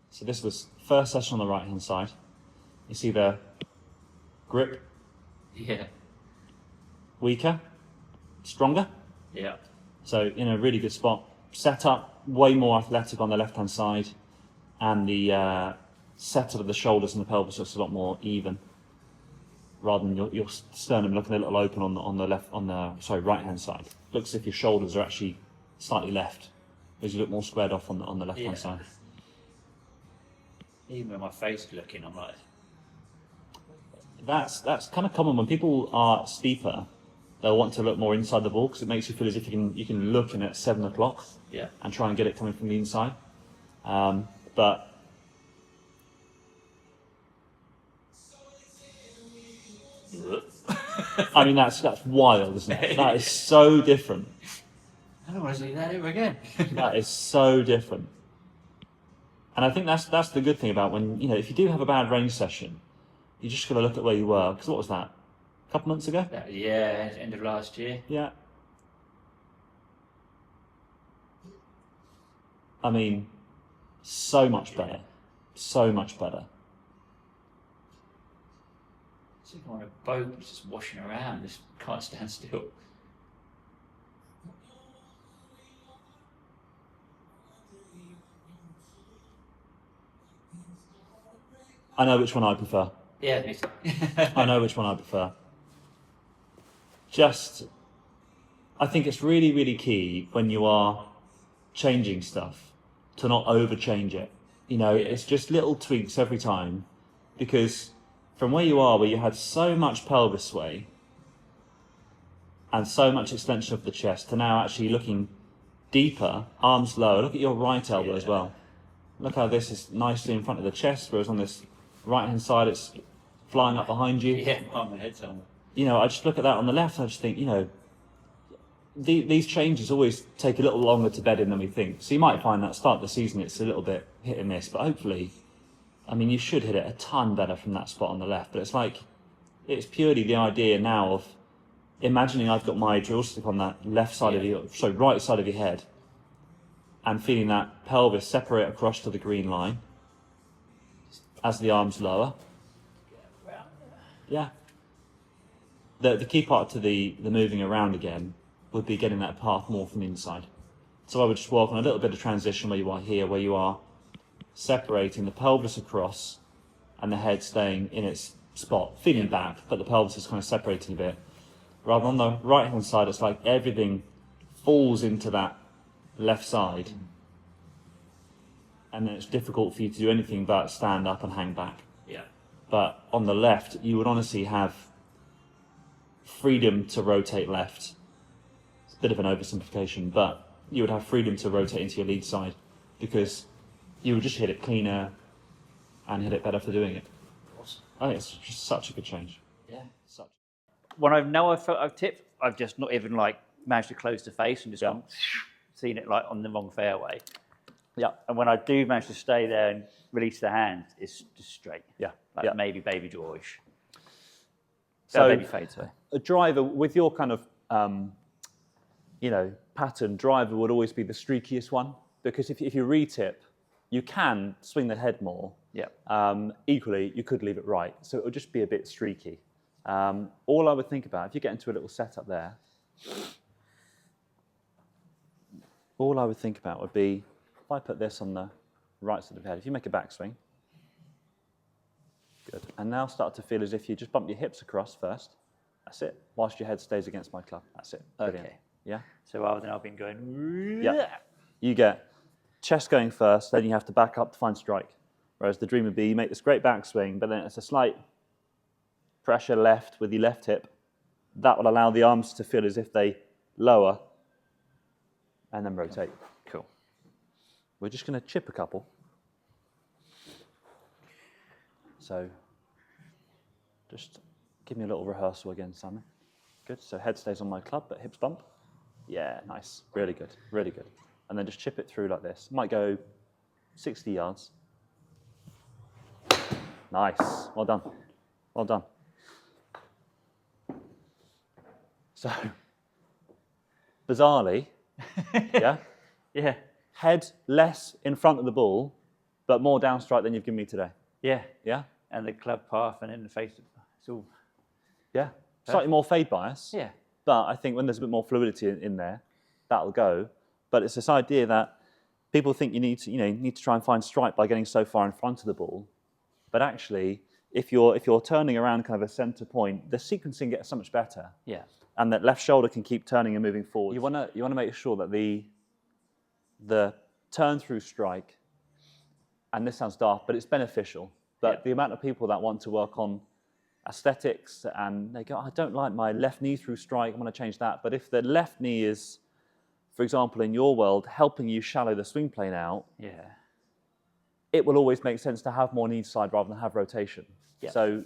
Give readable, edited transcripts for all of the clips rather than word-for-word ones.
So this was first session on the right-hand side. You see the grip, Yeah. weaker, stronger. Yeah. So in a really good spot. Setup, way more athletic on the left-hand side, and the setup of the shoulders and the pelvis looks a lot more even, rather than your sternum looking a little open on the right-hand side. Looks as if your shoulders are actually slightly left, because you look more squared off on the left-hand side. Even with my face looking, I'm like... That's kind of common when people are steeper. They'll want to look more inside the ball because it makes you feel as if you can look in at 7 o'clock and try and get it coming from the inside. But I mean that's wild, isn't it? That is so different. I don't want to see that ever again. That is so different. And I think that's the good thing about when, if you do have a bad range session, you just got to look at where you were. Because what was that? A couple months ago? Yeah, end of last year. Yeah. I mean, so much better. So much better. It's like I'm on a boat just washing around, just can't stand still. I know which one I prefer. Yeah, me too. I know which one I prefer. I think it's really, really key when you are changing stuff to not over-change it. It's just little tweaks every time, because from where you are, where you had so much pelvis sway and so much extension of the chest, to now actually looking deeper, arms lower. Look at your right elbow as well. Look how this is nicely in front of the chest, whereas on this right-hand side, it's flying up behind you. Yeah, on my head's on. I just look at that on the left, and I just think, these changes always take a little longer to bed in than we think. So you might find that start of the season, it's a little bit hit and miss, but hopefully, you should hit it a ton better from that spot on the left. But it's purely the idea now of imagining I've got my drill stick on that right side of your head, and feeling that pelvis separate across to the green line as the arms lower. Yeah. The key part to the moving around again would be getting that path more from the inside. So I would just walk on a little bit of transition where you are here, where you are separating the pelvis across and the head staying in its spot, feeling back, but the pelvis is kind of separating a bit. Rather on the right-hand side, it's like everything falls into that left side, and then it's difficult for you to do anything but stand up and hang back. Yeah. But on the left, you would honestly have freedom to rotate left. It's a bit of an oversimplification, but you would have freedom to rotate into your lead side, because you would just hit it cleaner and hit it better for doing it. Awesome. I think it's just such a good change. Yeah. When I've tipped, I've just not even managed to close the face and just seen it on the wrong fairway. Yeah. And when I do manage to stay there and release the hand, it's just straight. Yeah. Maybe baby drawish. So baby fade, sorry. A driver with your kind of pattern, driver would always be the streakiest one, because if you re-tip, you can swing the head more. Yeah. Equally, you could leave it right, so it would just be a bit streaky. All I would think about, if you get into a little setup there, all I would think about would be, if I put this on the right side of the head, if you make a backswing, good, and now start to feel as if you just bump your hips across first. That's it, whilst your head stays against my club. That's it. Brilliant. Okay. Yeah? So rather than I've been going... Yeah. You get chest going first, then you have to back up to find strike. Whereas the dream would be, you make this great backswing, but then it's a slight pressure left with your left hip. That will allow the arms to feel as if they lower and then rotate. Cool. We're just going to chip a couple. So just give me a little rehearsal again, Simon. Good. So head stays on my club, but hips bump. Yeah, nice. Really good. Really good. And then just chip it through like this. Might go 60 yards. Nice. Well done. Well done. So, bizarrely, yeah, Yeah. head less in front of the ball, But more downstrike than you've given me today. Yeah. Yeah? And the club path and then the face. It's all. Yeah. Slightly more fade bias. Yeah. But I think when there's a bit more fluidity in there, that'll go. But it's this idea that people think you need to try and find strike by getting so far in front of the ball. But actually, if you're turning around kind of a centre point, the sequencing gets so much better. Yeah. And that left shoulder can keep turning and moving forward. You want to make sure that the turn through strike, and this sounds daft, but it's beneficial. But the amount of people that want to work on aesthetics and they go, I don't like my left knee through strike, I want to change that. But if the left knee is, for example, in your world, helping you shallow the swing plane out, it will always make sense to have more knee side rather than have rotation. Yeah. So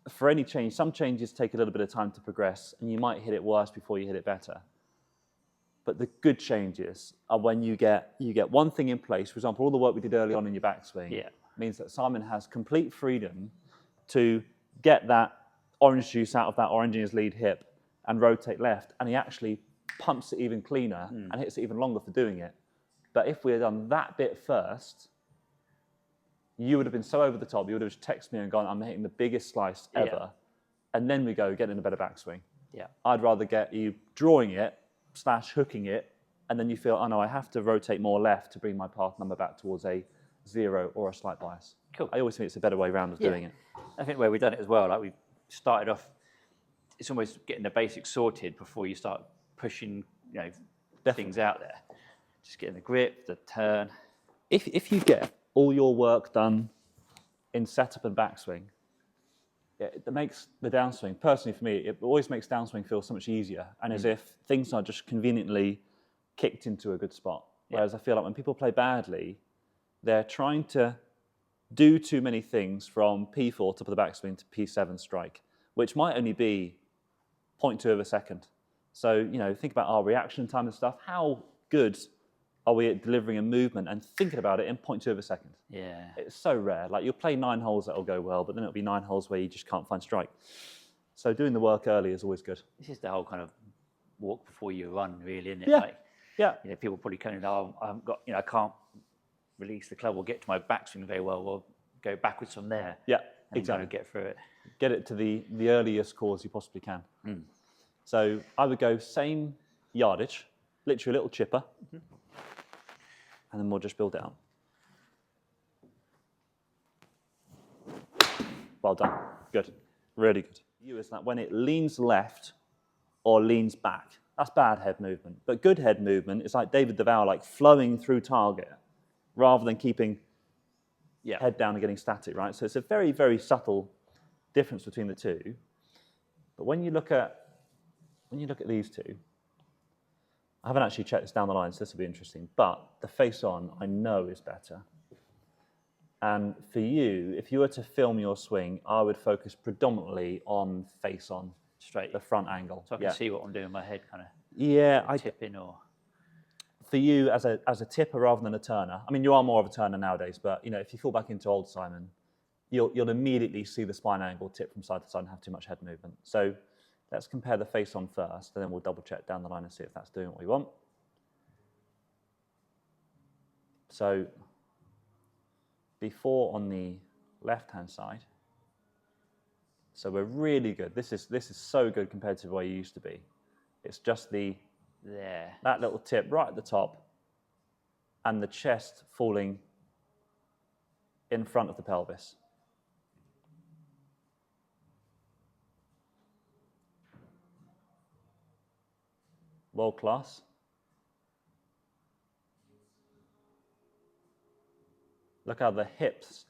for any change, some changes take a little bit of time to progress, and you might hit it worse before you hit it better. But the good changes are when you get one thing in place. For example, all the work we did early on in your backswing means that Simon has complete freedom to get that orange juice out of that orange in his lead hip and rotate left, and he actually pumps it even cleaner and hits it even longer for doing it. But if we had done that bit first, you would have been so over the top, you would have just texted me and gone, I'm hitting the biggest slice ever. And then we go, get in a better backswing. Yeah. I'd rather get you drawing it / hooking it, and then you feel, oh no, I have to rotate more left to bring my path number back towards a 0 or a slight bias. Cool. I always think it's a better way around of doing it. I think where we've done it as well, like we started off, it's almost getting the basics sorted before you start pushing, things out there. Just getting the grip, the turn. If you get all your work done in setup and backswing, it makes the downswing, personally for me, it always makes downswing feel so much easier, and as if things are just conveniently kicked into a good spot. Whereas I feel like when people play badly, they're trying to do too many things from P4 top of the backswing to P7 strike, which might only be 0.2 of a second. So, think about our reaction time and stuff. How good are we at delivering a movement and thinking about it in 0.2 of a second? Yeah. It's so rare. Like, you'll play 9 holes that'll go well, but then it'll be 9 holes where you just can't find strike. So doing the work early is always good. This is the whole kind of walk before you run, really, isn't it? Yeah. People probably kind of know, I haven't got, I can't release the club or get to my backswing very well, or go backwards from there. Yeah, and exactly. Kind of get through it. Get it to the earliest cause you possibly can. So I would go same yardage, literally a little chipper, and then we'll just build it out. Well done. Good. Really good. You is that when it leans left or leans back, that's bad head movement. But good head movement is like David DeVal, like flowing through target rather than keeping head down and getting static, right? So it's a very, very subtle difference between the two. But when you look at these two, I haven't actually checked this down the line, so this will be interesting, but the face on I know is better. And for you, if you were to film your swing, I would focus predominantly on face on, straight, the front angle. So I can see what I'm doing in my head, kind of. Yeah, tipping or. For you, as a tipper rather than a turner, I mean, you are more of a turner nowadays, but if you fall back into old Simon, you'll immediately see the spine angle tip from side to side and have too much head movement. So let's compare the face on first, and then we'll double check down the line and see if that's doing what we want. So before on the left-hand side, so we're really good. This is so good compared to where you used to be. It's just that little tip right at the top, and the chest falling in front of the pelvis. World class. Look how the hips.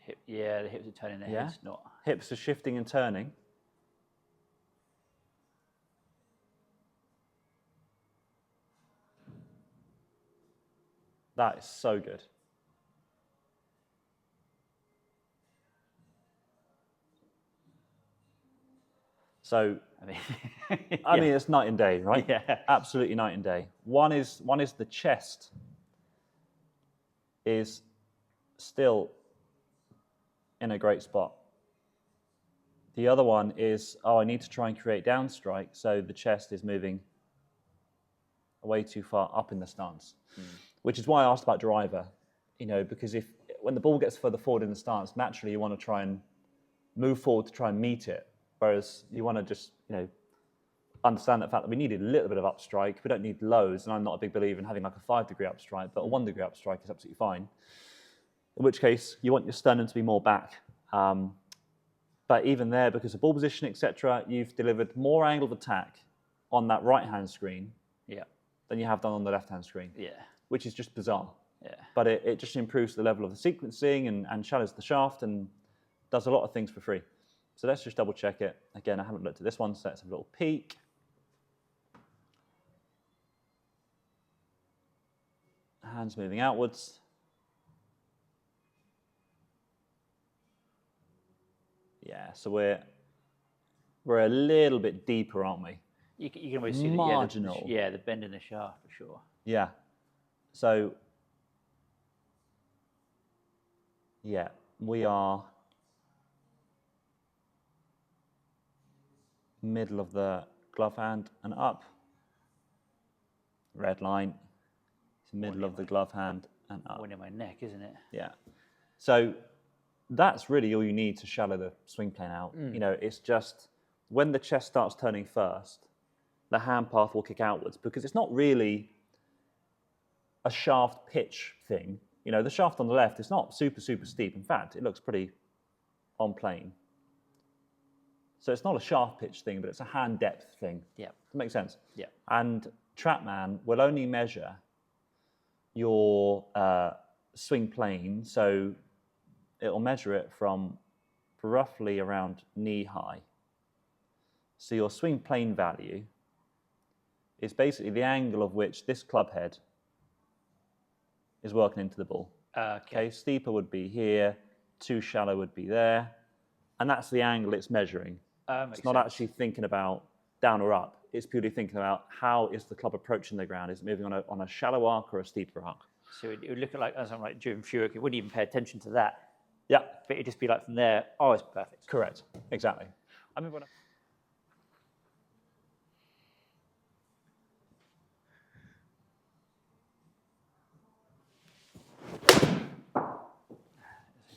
The hips are turning, the head's not. Hips are shifting and turning. That is so good. So, I mean, it's night and day, right? Yeah. Absolutely night and day. One is the chest is still in a great spot. The other one is, I need to try and create downstrike, so the chest is moving way too far up in the stance. Which is why I asked about driver, because if when the ball gets further forward in the stance, naturally you want to try and move forward to try and meet it. Whereas you want to just, understand the fact that we needed a little bit of upstrike. We don't need loads, and I'm not a big believer in having like a 5 degree upstrike, but a 1 degree upstrike is absolutely fine. In which case, you want your sternum to be more back. But even there, because of ball position, etc., you've delivered more angle of attack on that right-hand screen than you have done on the left-hand screen, which is just bizarre. But it just improves the level of the sequencing and shallows the shaft and does a lot of things for free. So let's just double check it. Again, I haven't looked at this one, so let's have a little peek. Hands moving outwards. Yeah, so we're a little bit deeper, aren't we? You can always see marginal. The bend in the shaft for sure. Yeah. So yeah, we are middle of the glove hand and up. Red line. It's middle of the glove hand and up. One in my neck, isn't it? Yeah. So that's really all you need to shallow the swing plane out. It's just when the chest starts turning first, the hand path will kick outwards because it's not really a shaft pitch thing. The shaft on the left is not super, super steep. In fact, it looks pretty on plane. So it's not a shaft pitch thing, but it's a hand depth thing. Yeah. That makes sense? Yeah. And TrackMan will only measure your swing plane, so it'll measure it from roughly around knee high. So your swing plane value is basically the angle of which this club head is working into the ball. Okay, steeper would be here, too shallow would be there, and that's the angle it's measuring. It's not actually thinking about down or up. It's purely thinking about how is the club approaching the ground. Is it moving on a shallow arc or a steeper arc? So it would look like something like during Furyk, it wouldn't even pay attention to that. Yeah. But it'd just be like from there, oh, it's perfect. Correct. Exactly. I mean,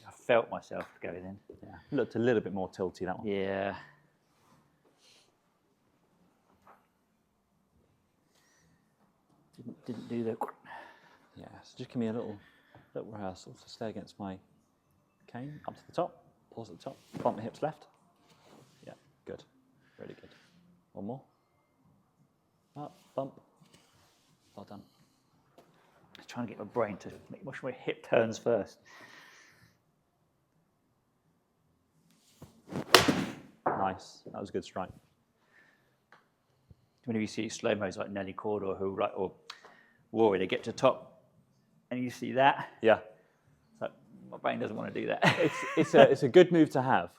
I felt myself going in. Yeah. Looked a little bit more tilty, that one. Yeah. Didn't do the... Yeah, so just give me a little rehearsal to stay against my cane, up to the top, pause at the top, bump the hips left. Yeah, good, really good. One more. Up, bump. Well done. I'm trying to get my brain to make sure my hip turns first. Nice, that was a good strike. Whenever you see slow-mos like Nelly Corda or Rory, they get to the top and you see that. Yeah. It's like, my brain doesn't want to do that. It's a good move to have.